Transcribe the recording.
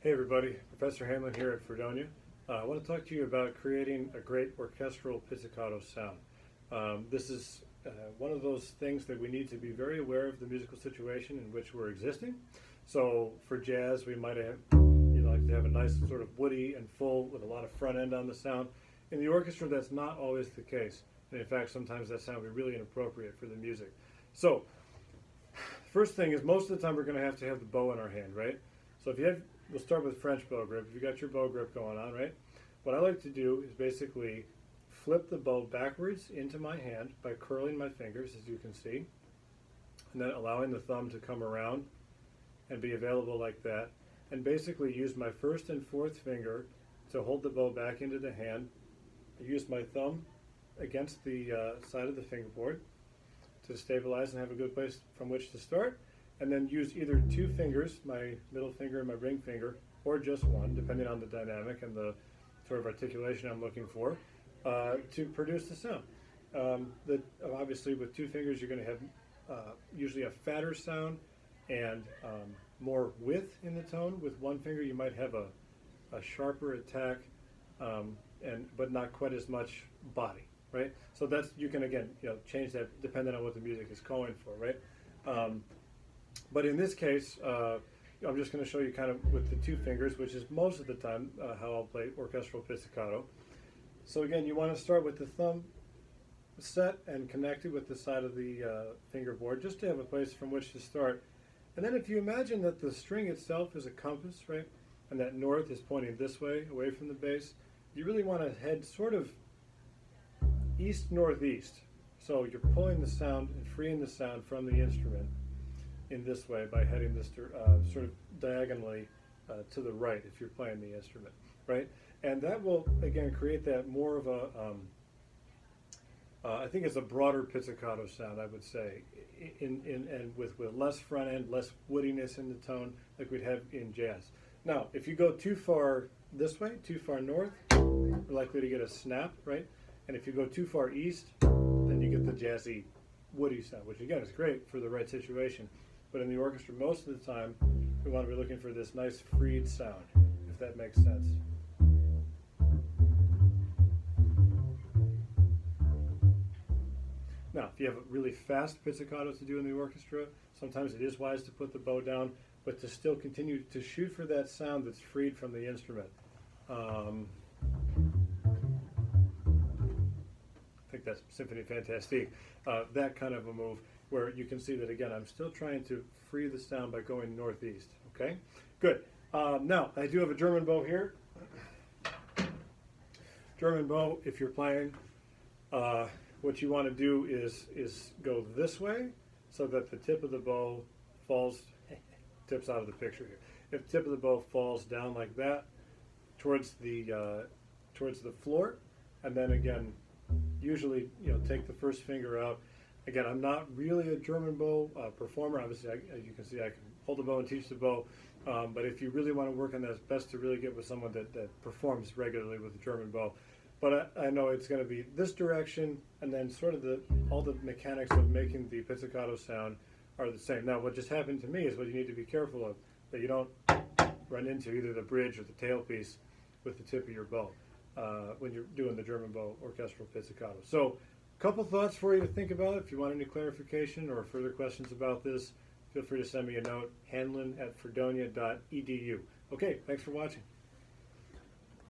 Hey everybody, Professor Hanlon here at Fredonia. I want to talk to you about creating a great orchestral pizzicato sound. This is one of those things that we need to be very aware of the musical situation in which we're existing. So for jazz, we might have, like to have a nice sort of woody and full with a lot of front end on the sound. In the orchestra, that's not always the case. And in fact, sometimes that sound will be really inappropriate for the music. So first thing is, most of the time we're going to have the bow in our hand, right? So if you have, we'll start with French bow grip. If you got your bow grip going on, right? What I like to do is basically flip the bow backwards into my hand by curling my fingers, as you can see, and then allowing the thumb to come around and be available like that, and basically use my first and fourth finger to hold the bow back into the hand. I use my thumb against the side of the fingerboard to stabilize and have a good place from which to start, and then use either two fingers, my middle finger and my ring finger, or just one, depending on the dynamic and the sort of articulation I'm looking for, to produce the sound. Obviously, with two fingers, you're going to have usually a fatter sound and more width in the tone. With one finger, you might have a sharper attack, but not quite as much body, right? So that's, you can again, change that depending on what the music is calling for, right? But in this case, I'm just going to show you kind of with the two fingers, which is most of the time how I'll play orchestral pizzicato. So again, you want to start with the thumb set and connected with the side of the fingerboard, just to have a place from which to start. And then if you imagine that the string itself is a compass, right, and that north is pointing this way, away from the bass, you really want to head sort of east-northeast. So you're pulling the sound and freeing the sound from the instrument in this way by heading this sort of diagonally to the right if you're playing the instrument, right? And that will, again, create that more of a, I think it's a broader pizzicato sound, I would say, and with less front end, less woodiness in the tone like we'd have in jazz. Now, if you go too far this way, too far north, you're likely to get a snap, right? And if you go too far east, then you get the jazzy, woody sound, which again is great for the right situation. But in the orchestra, most of the time, we want to be looking for this nice freed sound, if that makes sense. Now, if you have a really fast pizzicato to do in the orchestra, sometimes it is wise to put the bow down, but to still continue to shoot for that sound that's freed from the instrument. I think that's Symphony Fantastique, that kind of a move where you can see that, again, I'm still trying to free the sound by going northeast, okay? Good. Now, I do have a German bow here. German bow, if you're playing, what you want to do is go this way so that the tip of the bow falls, tips out of the picture here. If the tip of the bow falls down like that towards the floor, and then again, usually, take the first finger out. Again, I'm not really a German bow performer. Obviously, as you can see, I can hold the bow and teach the bow. But if you really want to work on that, it's best to really get with someone that performs regularly with the German bow. But I know it's going to be this direction, and then sort of all the mechanics of making the pizzicato sound are the same. Now, what just happened to me is what you need to be careful of, that you don't run into either the bridge or the tailpiece with the tip of your bow when you're doing the German bow orchestral pizzicato. So, a couple thoughts for you to think about. If you want any clarification or further questions about this, feel free to send me a note, hanlon@fredonia.edu. Okay, thanks for watching.